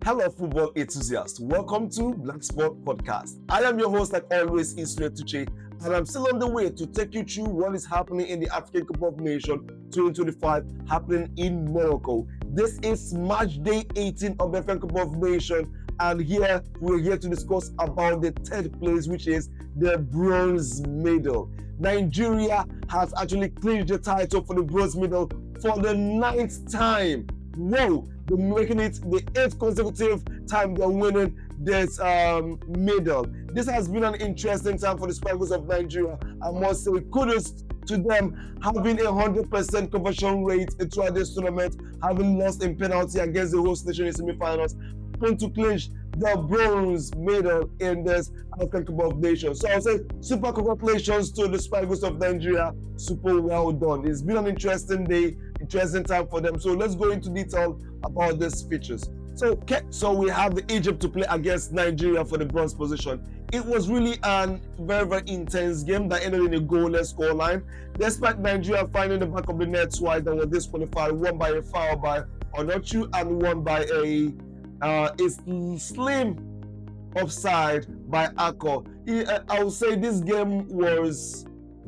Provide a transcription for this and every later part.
Hello, football enthusiasts. Welcome to Blaqsport Podcast. I am your host, like always, Israel Tuche, and I'm still on the way to take you through what is happening in the African Cup of Nations 2025 happening in Morocco. This is match day 18 of the African Cup of Nations, and here we're here to discuss about the third place, which is the bronze medal. Nigeria has actually clinched the title for the bronze medal for the 9th time. Whoa! They're making it the 8th consecutive time they're winning this medal. This has been an interesting time for the Super Eagles of Nigeria. I must say kudos to them having a 100% conversion rate throughout this tournament, having lost in penalty against the host nation in semi-finals, going to clinch the bronze medal in this African Cup of Nations. So I'll say super congratulations to the Super Eagles of Nigeria. Super well done. It's been an interesting day, interesting time for them. So let's go into detail about these features. So we have the Egypt to play against Nigeria for the bronze position. It was really a very, very intense game that ended in a goalless scoreline. Despite Nigeria finding the back of the net twice that was disqualified, one by a foul by Onochu and one by a slim offside by Akko. I would say this game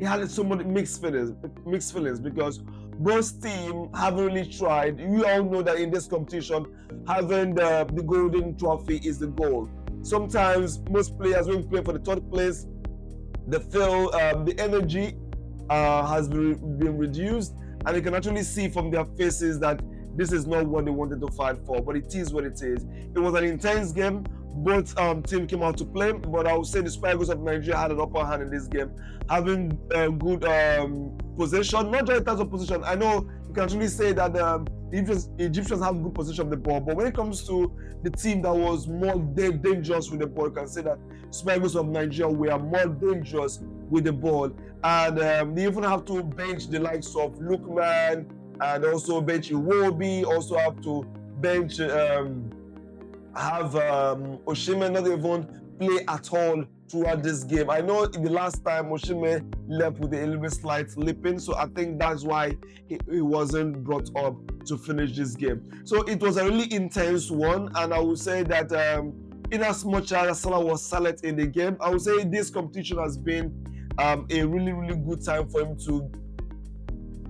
had so many mixed feelings because both teams haven't really tried. You all know that in this competition, having the golden trophy is the goal. Sometimes most players, when play for the third place, they feel the energy has been reduced, and you can actually see from their faces that this is not what they wanted to fight for, but it is what it is. It was an intense game. Both teams came out to play, but I would say the Super Eagles of Nigeria had an upper hand in this game, having good possession, not just in terms of position. I know you can actually say that the Egyptians have good possession of the ball, but when it comes to the team that was more dangerous with the ball, you can say that Super Eagles of Nigeria were more dangerous with the ball, and they even have to bench the likes of Lookman, and also bench Iwobi, also have to bench Osimhen not even play at all throughout this game. I know in the last time Osimhen left with a little bit slight limping, so I think that's why he wasn't brought up to finish this game. So it was a really intense one, and I would say that in as much as Salah was silent in the game, I would say this competition has been a really, really good time for him to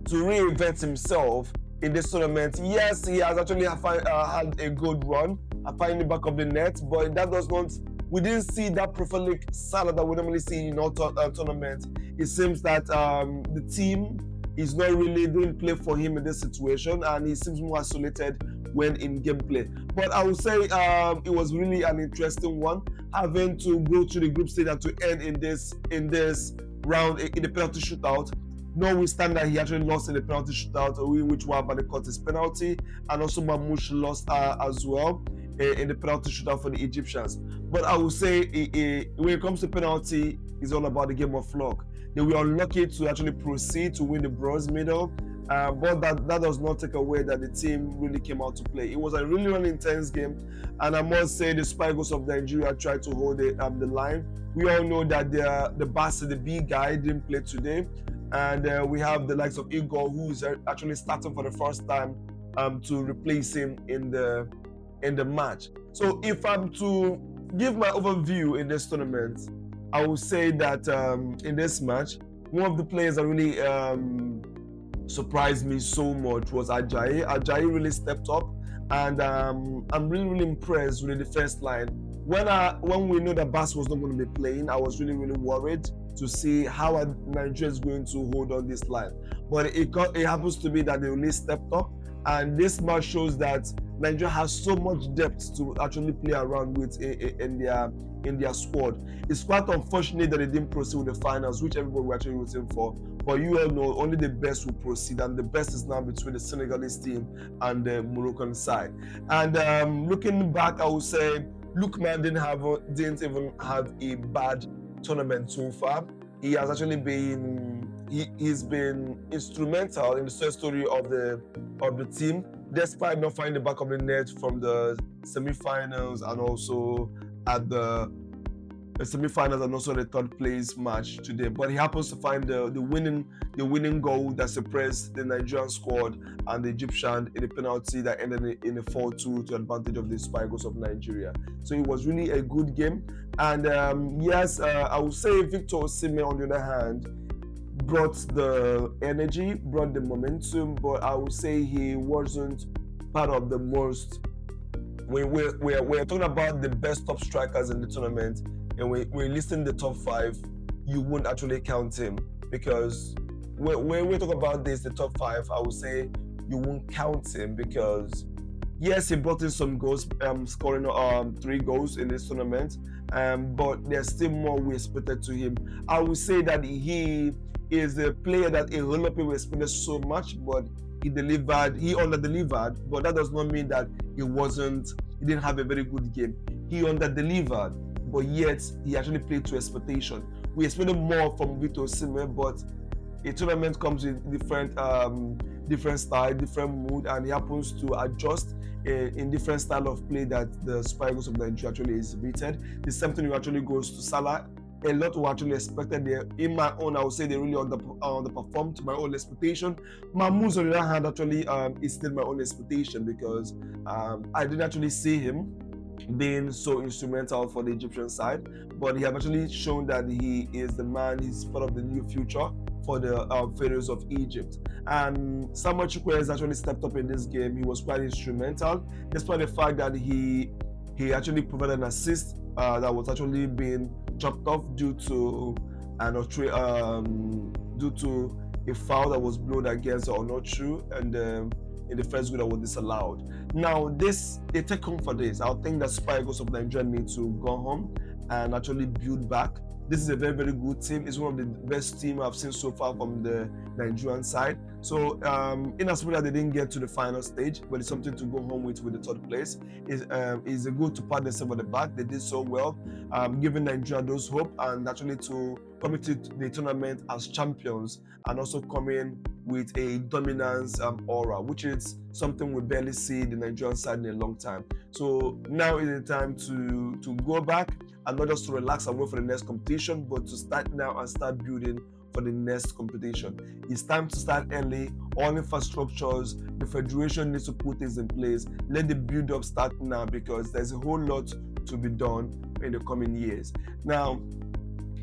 reinvent himself in this tournament. Yes, he has actually had a good run at finding the back of the net, but that does not. We didn't see that prolific Salah that we normally see in our tournament. It seems that the team is not really doing play for him in this situation, and he seems more isolated when in gameplay. But I would say it was really an interesting one, having to go to the group stage and to end in this round in the penalty shootout. Notwithstanding that he actually lost in the penalty shootout, which were by the Curtis penalty, and also Mamouche lost as well in the penalty shootout for the Egyptians. But I would say when it comes to penalty, it's all about the game of luck. They were unlucky to actually proceed to win the bronze medal, but that does not take away that the team really came out to play. It was a really, really intense game, and I must say the Super Eagles of Nigeria tried to hold the line. We all know that the Basti, the big guy, didn't play today. And we have the likes of Igor, who is actually starting for the first time to replace him in the match. So if I'm to give my overview in this tournament, I would say that in this match, one of the players that really surprised me so much was Ajayi. Ajayi really stepped up, and I'm really, really impressed with the defense line. When we know that Bass was not going to be playing, I was really, really worried to see how Nigeria is going to hold on this line. But it happens to be that they really stepped up, and this match shows that Nigeria has so much depth to actually play around with in their squad. It's quite unfortunate that they didn't proceed with the finals, which everybody was actually rooting for. But you all know only the best will proceed, and the best is now between the Senegalese team and the Moroccan side. And looking back, I would say Lookman didn't even have a bad tournament so far. He has actually he's been instrumental in the success story of the team, despite not finding the back of the net from the semi-finals and also at the semi-finals and also the third place match today. But he happens to find the winning goal that suppressed the Nigerian squad and the Egyptian in the penalty that ended in a 4-2 to advantage of the Super Eagles of Nigeria. So it was really a good game. And I would say Victor Osimhen, on the other hand, brought the energy, brought the momentum, but I would say he wasn't part of the most. When we're talking about the best top strikers in the tournament, and we're listing the top 5, you won't actually count him, because when we talk about this, the top 5, I would say you won't count him because yes, he brought in some goals, scoring 3 goals in this tournament, but there's still more we expected to him. I would say that he is the player that a lot of people expected so much, but he under-delivered, but that does not mean that he didn't have a very good game. He under-delivered, but yet he actually played to expectation. We expected more from Victor Osimhen, but a tournament comes with different style, different mood, and he happens to adjust in different style of play that the Super Eagles of Nigeria actually exhibited. The same thing actually goes to Salah. A lot were actually expected there. In my own, I would say they really underperformed to my own expectation. Mahmoud, on the other hand, actually exceeded my own expectation because I didn't actually see him being so instrumental for the Egyptian side, but he has actually shown that he is the man. He's part of the new future for the Pharaohs of Egypt. And Samuel Chukwueze has actually stepped up in this game. He was quite instrumental, despite the fact that he actually provided an assist that was actually being chopped off due to a foul that was blown against Onochu and in the first goal that was disallowed. Now they take home for this. I think that Super Eagles of Nigeria need to go home and actually build back. This is a very, very good team. It's one of the best teams I've seen so far from the Nigerian side. So in as much as they didn't get to the final stage, but it's something to go home with the third place. It's a good to pat themselves on the back. They did so well, giving Nigeria those hope and actually to come into the tournament as champions and also come in with a dominance aura, which is something we barely see the Nigerian side in a long time. So now is the time to go back and not just to relax and wait for the next competition, but to start now and start building for the next competition. It's time to start early. All infrastructures, the federation needs to put things in place. Let the build-up start now because there's a whole lot to be done in the coming years. Now,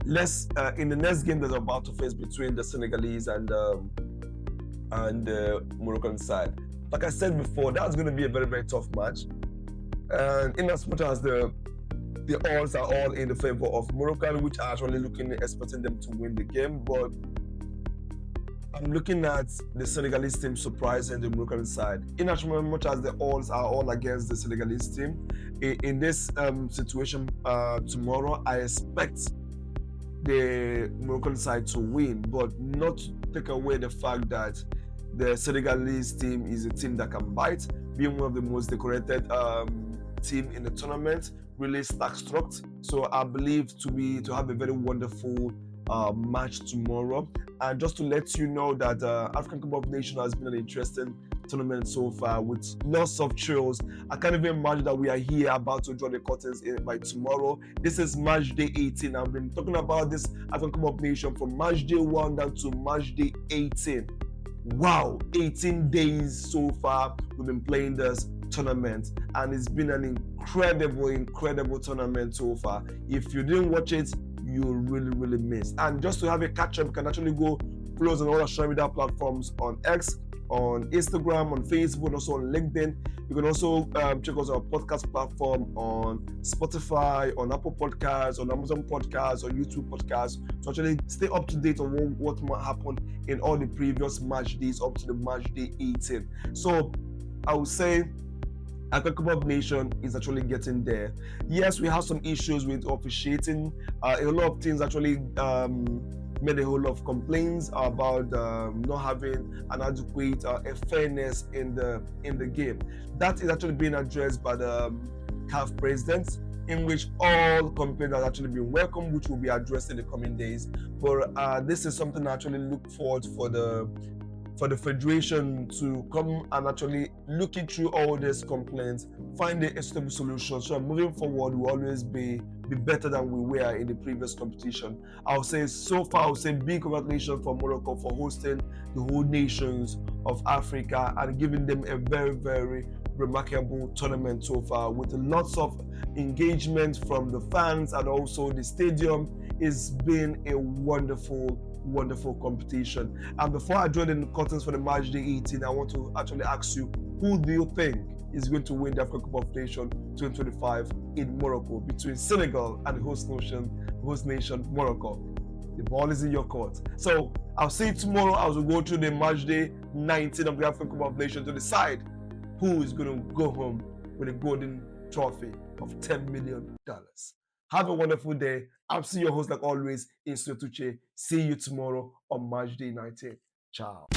let's in the next game that's about to face between the Senegalese and the Moroccan side. Like I said before, that's going to be a very, very tough match. And in as much as the odds are all in the favor of Morocco, which are actually expecting them to win the game, but I'm looking at the Senegalese team surprising the Moroccan side. In as much as the odds are all against the Senegalese team, in this situation tomorrow, I expect the Moroccan side to win, but not to take away the fact that the Senegalese team is a team that can bite, being one of the most decorated team in the tournament, really stack-struck. So I believe to have a very wonderful match tomorrow. And just to let you know that African Cup of Nations has been an interesting tournament so far with lots of thrills. I can't even imagine that we are here about to draw the curtains by tomorrow. This is match day 18. I've been talking about this African Cup of Nations from match day 1 down to match day 18. Wow, 18 days so far we've been playing this tournament, and it's been an incredible tournament so far. If you didn't watch it, you really missed. And just to have a catch up, you can actually go follow us on all our social media platforms, on X, on Instagram, on Facebook, also on LinkedIn. You can also check out our podcast platform on Spotify, on Apple Podcasts, on Amazon Podcasts, on YouTube Podcasts, to actually stay up to date on what might happen in all the previous match days up to the match day 18. So I would say African Cup of Nations is actually getting there. Yes, we have some issues with officiating. A lot of teams actually made a whole lot of complaints about not having an adequate fairness in the game. That is actually being addressed by the CAF president, in which all complaints have actually been welcomed, which will be addressed in the coming days. But this is something I actually look forward for for the federation to come and actually looking through all these complaints, find a suitable solution. So moving forward, we'll always be better than we were in the previous competition. I'll say so far, I'll say big congratulations for Morocco for hosting the whole nations of Africa and giving them a very, very remarkable tournament so far, with lots of engagement from the fans and also the stadium. It's been a wonderful competition. And before I join in the curtains for the match day 18, I want to actually ask you, who do you think is going to win the African Cup of Nations 2025 in Morocco between Senegal and the host nation Morocco? The ball is in your court. So I'll see you tomorrow as we go through the match day 19 of the African Cup of Nations to decide who is going to go home with a golden trophy of $10 million. Have a wonderful day. I'm still your host, like always, Insutuche. See you tomorrow on match day 19. Ciao.